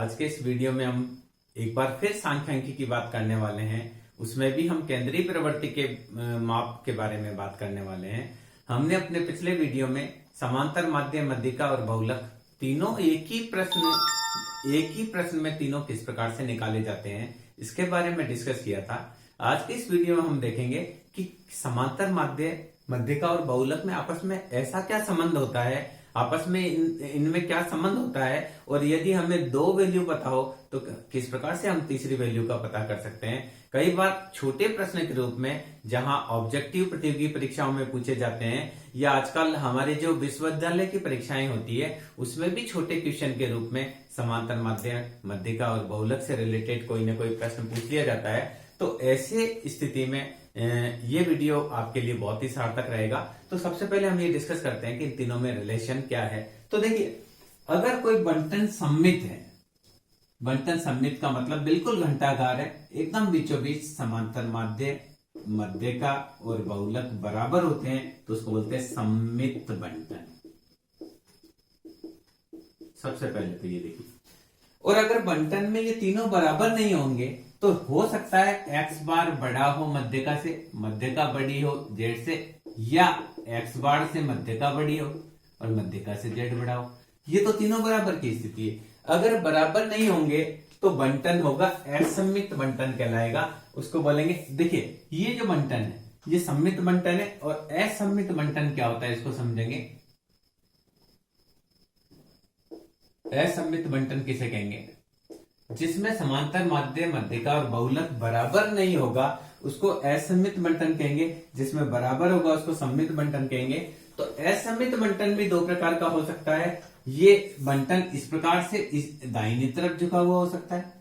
आज के इस वीडियो में हम एक बार फिर सांख्यिकी की बात करने वाले हैं। उसमें भी हम केंद्रीय प्रवृत्ति के माप के बारे में बात करने वाले हैं। हमने अपने पिछले वीडियो में समांतर, माध्य, मध्यिका और बहुलक तीनों एक ही प्रश्न में तीनों किस प्रकार से निकाले जाते हैं इसके बारे में डिस्कस किया था। आज के इस वीडियो में हम देखेंगे कि समांतर, माध्य, मध्यिका और बहुलक में आपस में ऐसा क्या संबंध होता है, आपस में इनमें क्या संबंध होता है, और यदि हमें दो वैल्यू पता हो तो किस प्रकार से हम तीसरी वैल्यू का पता कर सकते हैं। कई बार छोटे प्रश्न के रूप में जहां ऑब्जेक्टिव प्रतियोगी परीक्षाओं में पूछे जाते हैं, या आजकल हमारे जो विश्वविद्यालय की परीक्षाएं होती है उसमें भी छोटे क्वेश्चन के रूप में समांतर, माध्य, मध्यिका और बहुलक से रिलेटेड कोई ना कोई प्रश्न पूछ लिया जाता है। तो ऐसे स्थिति में ये वीडियो आपके लिए बहुत ही सार्थक रहेगा। तो सबसे पहले हम ये डिस्कस करते हैं कि इन तीनों में रिलेशन क्या है। तो देखिए, अगर कोई बंटन सममित है, बंटन सममित का मतलब बिल्कुल घंटाकार है, एकदम बीचों बीच समांतर, माध्य, मध्यिका और बहुलक बराबर होते हैं, तो उसको बोलते हैं सममित बंटन। सबसे पहले तो ये देखिए, और अगर बंटन में ये तीनों बराबर नहीं होंगे तो हो सकता है x बार बड़ा हो मध्यिका से, मध्यिका बड़ी हो z से, या x बार से मध्यिका बड़ी हो और मध्यिका से z बड़ा हो। ये तो तीनों बराबर की स्थिति है। अगर बराबर नहीं होंगे तो बंटन होगा असममित बंटन कहलाएगा। उसको बोलेंगे, देखिए ये जो बंटन है ये सममित बंटन है, और असममित बंटन क्या होता है इसको समझेंगे। असममित बंटन किसे कहेंगे? जिसमें समांतर, माध्य, मध्यिका और बहुलक बराबर नहीं होगा उसको असममित बंटन कहेंगे, जिसमें बराबर होगा उसको सममित बंटन कहेंगे। तो असममित बंटन भी दो प्रकार का हो सकता है। ये बंटन इस प्रकार से इस दाहिनी तरफ झुका हुआ हो सकता है,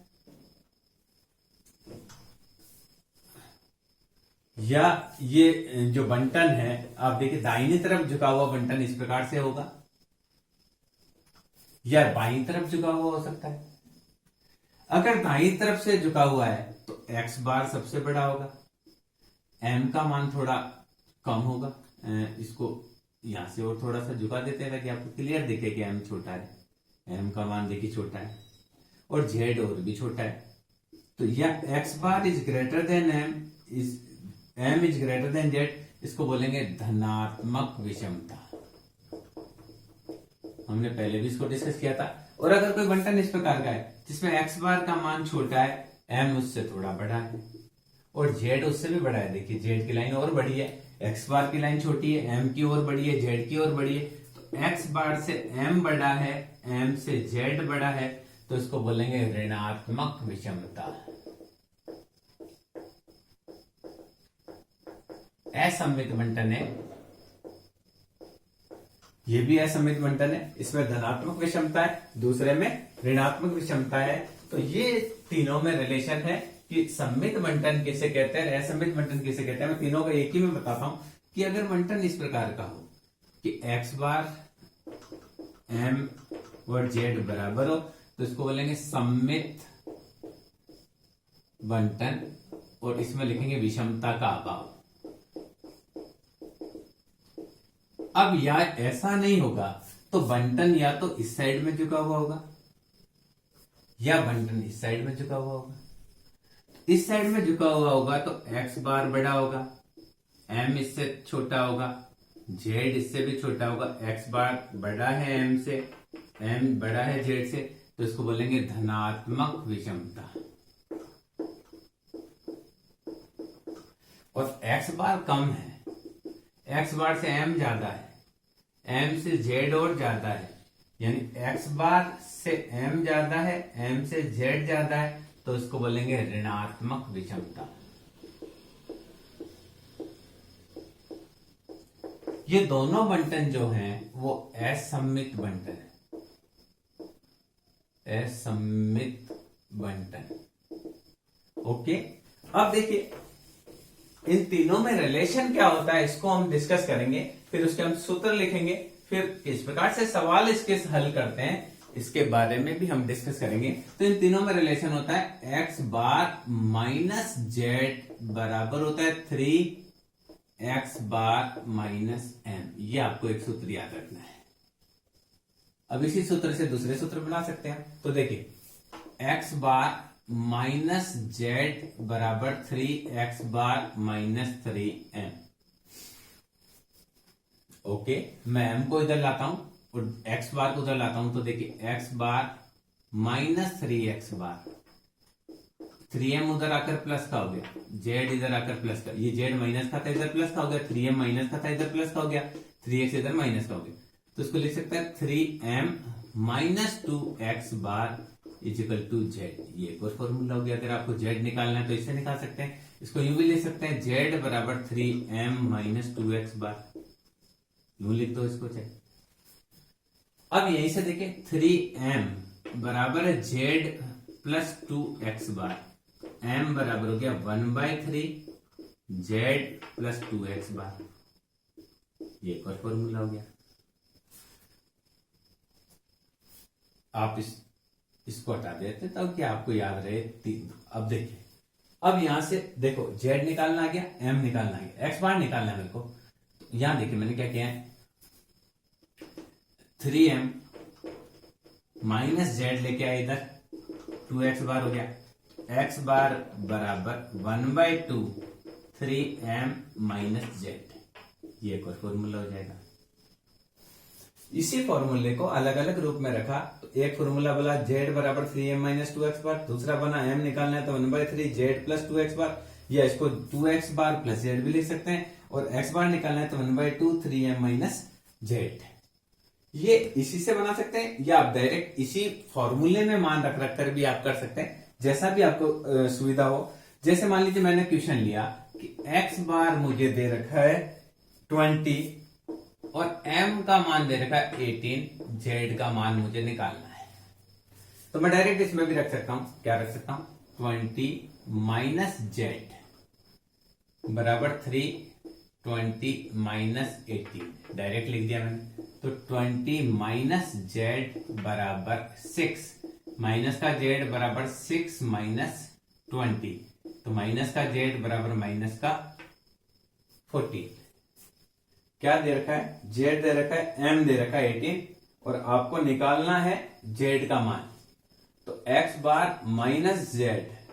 या ये जो बंटन है आप देखिए दाहिनी तरफ झुका हुआ बंटन इस प्रकार से होगा, या बाईं तरफ झुका हुआ हो सकता है। अगर दाईं तरफ से झुका हुआ है तो x बार सबसे बड़ा होगा, m का मान थोड़ा कम होगा। इसको यहां से और थोड़ा सा झुका देते हैं ताकि आपको क्लियर दिखे कि m छोटा है। m का मान देखिए छोटा है, और z और भी छोटा है। तो यह x bar is greater than m is greater than z, इसको बोलेंगे धनात्मक विषमता। हमने पहले भी इसको डिस्कस किया था। और अगर कोई बंटन इस प्रकार का है जिसमें x बार का मान छोटा है, m उससे थोड़ा बड़ा है और z उससे भी बड़ा है, देखिए z की लाइन और बड़ी है, x बार की लाइन छोटी है, m की और बड़ी है, z की और बड़ी है। तो x बार से m बड़ा है, m से z बड़ा है, तो इसको बोलेंगे ऋणात्मक विषमता। असममित बंटन है, ये भी असममित बंटन है, इसमें धनात्मक विषमता है, दूसरे में ऋणात्मक विषमता है। तो ये तीनों में रिलेशन है कि सममित बंटन किसे कहते हैं, असममित बंटन किसे कहते हैं। मैं तीनों का एक ही में बताता हूं कि अगर बंटन इस प्रकार का हो कि x बार, m और z बराबर हो तो इसको बोलेंगे सममित बंटन, और इसमें लिखेंगे विषमता का अभाव। अब या ऐसा नहीं होगा तो बंटन या तो इस साइड में झुका हुआ होगा या बंटन इस साइड में झुका हुआ होगा। इस साइड में झुका हुआ होगा तो x बार बड़ा होगा, m इससे छोटा होगा, z इससे भी छोटा होगा। x बार बड़ा है m से, m बड़ा है z से, तो इसको बोलेंगे धनात्मक विषमता। और x बार कम है, x बार से m ज्यादा है, m से z और ज्यादा है, यानी x बार से m ज्यादा है, m से z ज्यादा है, तो इसको बोलेंगे ऋणात्मक विषमता। ये दोनों बंटन जो हैं वो असममित बंटन है, असममित बंटन। ओके, अब देखिए इन तीनों में रिलेशन क्या होता है इसको हम डिस्कस करेंगे, फिर उसके हम सूत्र लिखेंगे, फिर किस प्रकार से सवाल इसके हल करते हैं इसके बारे में भी हम डिस्कस करेंगे। तो इन तीनों में रिलेशन होता है x बार माइनस z बराबर होता है 3x बार माइनस m। ये आपको एक सूत्र याद रखना है। अब इसी सूत्र से दूसरे सूत्र बना सकते हैं। तो देखिए एक्स बार माइनस जेड बराबर 3x बार माइनस 3m। ओके, मैं m को इधर लाता हूं और x बार को उधर लाता हूं, तो देखिए x बार माइनस 3x बार, 3m उधर आकर प्लस का हो गया, z इधर आकर प्लस का, ये z माइनस का था इधर प्लस का हो गया, 3m माइनस का था इधर प्लस का हो गया, 3x इधर माइनस का हो गया, तो इसको लिख सकते हैं 3m minus 2x bar equal to z। ये एक और फॉर्मूला हो गया। अगर आपको z निकालना है तो इससे निकाल सकते हैं, इसको यूं भी लिख सकते हैं z बराबर 3m माइनस 2x बार, यूं लिख दो इसको चाहे। अब यहीं से देखिए 3m बराबर है z प्लस 2x बार, m बराबर हो गया 1/3 z प्लस 2x बार, ये एक और फॉर्मूला हो गया। आप इसको हटा देते तब क्या आपको याद रहे 3। अब देखिए, अब यहां से देखो z निकालना आ गया, m निकालना आ गया, x बार निकालना है मेरे को, तो यहां देखिए मैंने क्या किया है, 3m माइनस z लेके आए इधर, 2x बार हो गया, x बार बराबर 1/2 3m माइनस z, ये एक और फॉर्मूला हो जाएगा। इसी फॉर्मूले को अलग अलग रूप में रखा, तो एक फॉर्मूला बोला z बराबर 3m माइनस 2x बार, दूसरा बना m निकालना है तो 1/3 z प्लस 2x बार, या इसको 2x बार प्लस z भी लिख सकते हैं, और x बार निकालना है तो 1/2 3m माइनस z। ये इसी से बना सकते हैं, या आप डायरेक्ट इसी फॉर्मूले में मान रख रख कर भी आप कर सकते हैं, जैसा भी आपको सुविधा हो। जैसे मान लीजिए मैंने क्वेश्चन लिया कि x बार मुझे दे रखा है 20 और m का मान दे रखा है 18, z का मान मुझे निकालना है, तो मैं डायरेक्ट इसमें भी रख सकता हूं, क्या रख सकता हूं 20 माइनस z बराबर 3, 20 माइनस 18, डायरेक्ट लिख दिया मैंने। तो 20 माइनस z बराबर 6, माइनस का z बराबर 6 माइनस 20, तो माइनस का z बराबर माइनस का 14। क्या दे रखा है, z दे रखा है, m दे रखा है 18, और आपको निकालना है z का मान, तो x बार माइनस z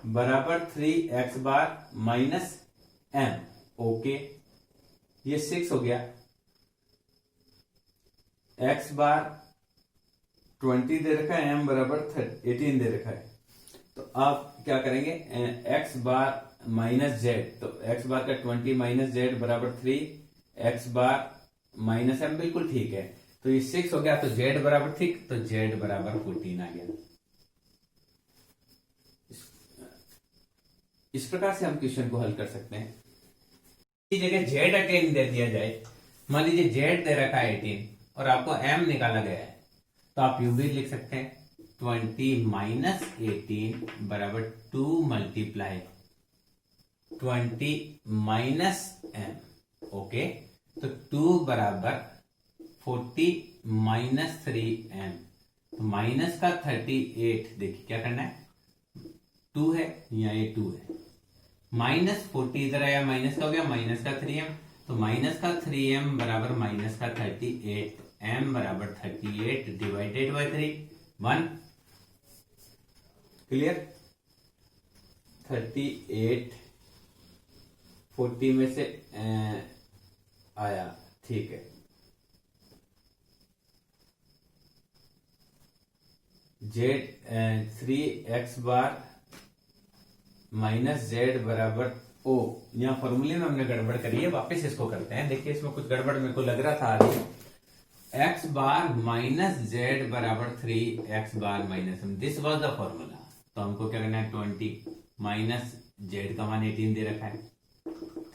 बराबर 3x बार माइनस m। ओके, ये 6 हो गया, x बार 20 दे रखा है, m बराबर 18 दे रखा है, तो आप क्या करेंगे, x बार माइनस z, तो x बार का 20 माइनस z बराबर 3, x बार माइनस m, बिल्कुल ठीक है, तो ये 6 हो गया, तो z बराबर ठीक, तो z बराबर 14 आ गया। इस प्रकार से हम क्वेश्चन को हल कर सकते हैं। इस जगह z 18 दे दिया जाए, मान लीजिए z दे रखा है 18 और आपको m निकाला गया है, तो आप यूं भी लिख सकते हैं 20 माइनस 18 बराबर 2 मल्टीप्लाई 20 माइनस m। ओके, तो 2 बराबर 40 माइनस 3m, तो माइनस का 38, देखिए क्या करना है, 2 है या ये 2 है, माइनस 40 इधर आया, माइनस का हो गया, माइनस का 3m, तो माइनस का 3m बराबर माइनस का 38, तो m बराबर 38 डिवाइडेड बाय 3, 1। क्लियर, 38 40 में से आया, ठीक है, z 3x बार माइनस z बराबर o। यहां फॉर्मूले में हमने गड़बड़ करी है, वापस इसको करते हैं। देखिए इसमें कुछ गड़बड़ मेरे को लग रहा था आगे, x बार माइनस z बराबर 3x bar minus m, this was the formula. तो हमको क्या करना है, 20 माइनस z का मान 18 दे रखा है,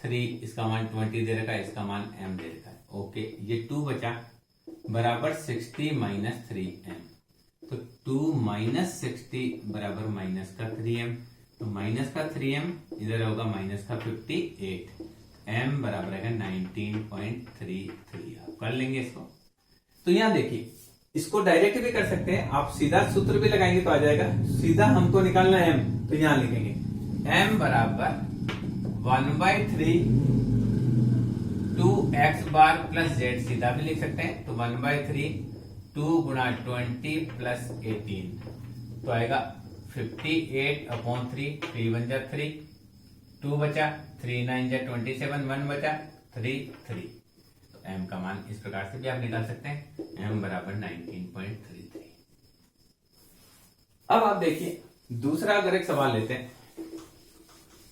3 इसका मान 20 दे रखा है, इसका मान m दे रखा है। ओके, ये 2 बचा बराबर 60 माइनस 3m, तो 2 माइनस 60 बराबर माइनस का 3m, तो माइनस का 3m इधर होगा माइनस का 58, m बराबर है 19.33। आप कर लेंगे इसको। तो यहां देखिए, इसको डायरेक्ट भी कर सकते हैं, आप सीधा सूत्र भी लगाएंगे तो आ जाएगा। सीधा हमको निकालना है m, तो यहां लिखेंगे m बराबर 1/3 2x बार प्लस z, सीधा भी लिख सकते हैं, तो 1/3 2 गुणा 20 प्लस 18, तो आएगा 58/3, 3 1 जा 3, 2 बचा, 3 9 जा 27, 1 बचा 3 3। तो m का मान इस प्रकार से भी आप निकाल सकते हैं, m बराबर 19.33। अब आप देखिए दूसरा अगर एक सवाल लेते हैं,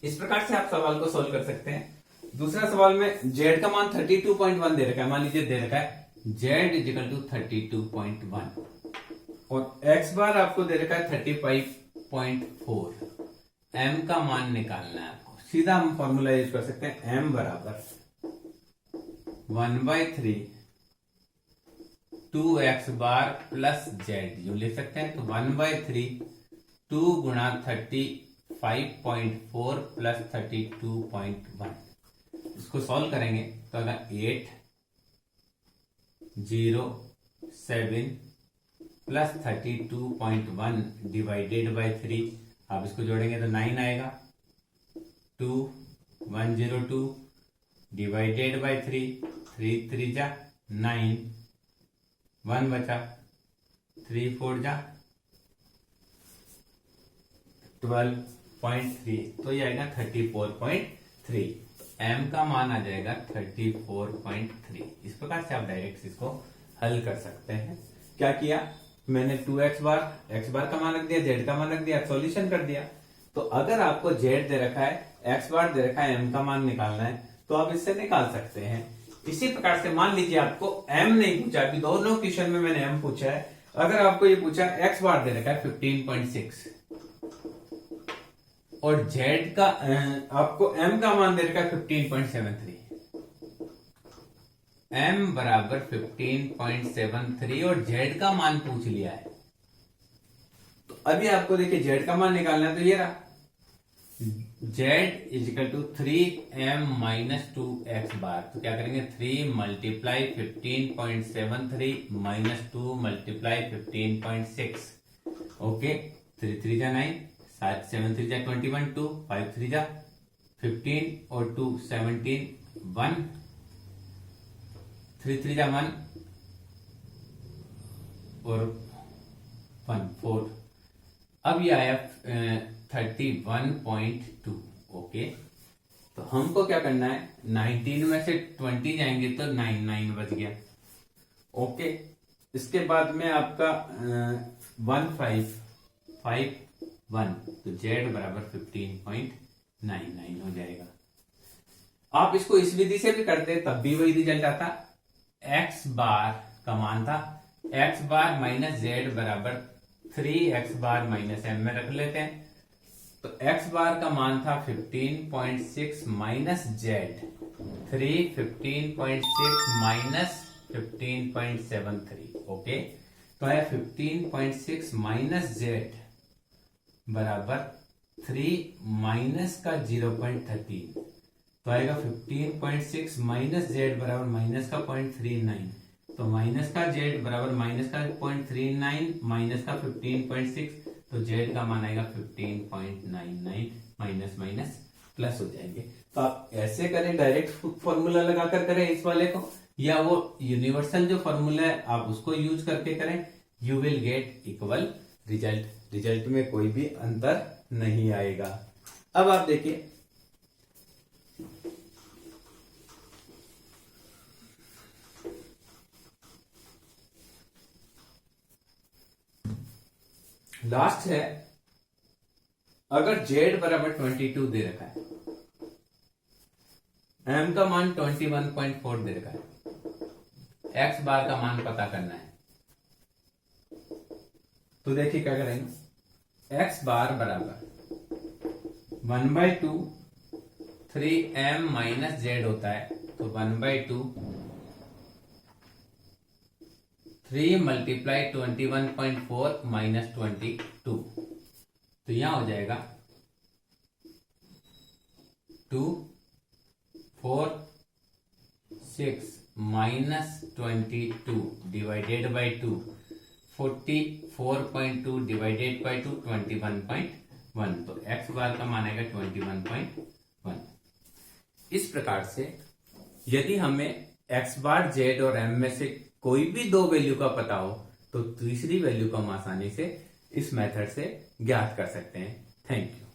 इस प्रकार से आप सवाल को सोल्व कर सकते हैं। दूसरा सवाल में z का मान 32.1 दे रखा है, मान लीजिए दे रखा है z इजिकल टू 32.1 और x बार आपको दे रखा है 35.4। m का मान निकालना है आपको, सीधा हम फॉर्मूला यूज कर सकते हैं, m बराबर 1/3 2x बार प्लस z, यूं लिख सकते हैं। तो 1/3 2 गुणा 35.4 प्लस 32.1, इसको सॉल्व करेंगे तो अगर 8 0 7 प्लस 32.1 डिवाइडेड बाय 3, आप इसको जोड़ेंगे तो 9 आएगा। 2 102 डिवाइडेड बाय 3, 3 3 जा 9, 1 बचा, 3 4 जा 12.3, तो ये आएगा 34.3। m का मान आ जाएगा 34.3। इस प्रकार से आप डायरेक्ट इसको हल कर सकते हैं। क्या किया मैंने, 2x बार x बार का मान रख दिया, z का मान रख दिया, सॉल्यूशन कर दिया। तो अगर आपको z दे रखा है, x बार दे रखा है, m का मान निकालना है तो आप इससे निकाल सकते हैं। इसी प्रकार से मान लीजिए आपको m नहीं पूछा, अभी दोनों क्वेश्चन में मैंने m पूछा है। अगर आपको ये पूछा x बार दे रखा है 15.6 और z का आपको m का मान दे रखा है 15.73, m बराबर 15.73 और z का मान पूछ लिया है। तो अभी आपको देखिए z का मान निकालना है, तो ये रहा z equal to 3m minus 2x bar. तो क्या करेंगे, 3 मल्टीप्लाई 15.73 माइनस 2 मल्टीप्लाई 15.6, ओके। 3 3 जा 9, 7 3 जा 21, 2 5 3 जा 15 और 2 17, 1 3 3 जा 1 और 1 4। अब ये आया 31.2, ओके। तो हमको क्या करना है, 19 में से 20 जाएंगे तो 9 9 बच गया, ओके। इसके बाद में आपका 1551, तो z बराबर 15.99 हो जाएगा। आप इसको इस विधि से भी करते तब भी वही रिजल्ट आता। x बार का मान था x बार माइनस z बराबर 3x बार माइनस m में रख लेते हैं। तो x बार का मान था 15.6 माइनस z, 3 15.6 माइनस 15.73, ओके। तो आया 15.6 माइनस z बराबर 3 माइनस का 0.13, तो आएगा 15.6 माइनस z बराबर माइनस का 0.39, तो माइनस का z बराबर माइनस का 0.39 माइनस का 15.6, तो z का मान आएगा 15.99, माइनस माइनस प्लस हो जाएंगे। तो आप ऐसे करें, डायरेक्ट फॉर्मूला लगाकर करें इस वाले को, या वो यूनिवर्सल जो फॉर्मूला है आप उसको यूज करके करें, you will get equal result. Result में कोई भी अंतर नहीं आएगा। अब आप देखिए लास्ट है, अगर z बराबर 22 दे रखा है, m का मान 21.4 दे रखा है, x बार का मान पता करना है। तो देखिए क्या करेंगे, x बार बराबर 1/2 3m माइनस z होता है, तो 1/2 3 मल्टीप्लाई 21.4 माइनस 22, तो यहां हो जाएगा 2 4 6 minus 22 divided by 2, 44.2 divided by 2 21.1, तो x बार का मान आएगा 21.1। इस प्रकार से यदि हमें x बार z और m में से कोई भी दो वैल्यू का पता हो तो तीसरी वैल्यू को हम आसानी से इस मेथड से ज्ञात कर सकते हैं। Thank you.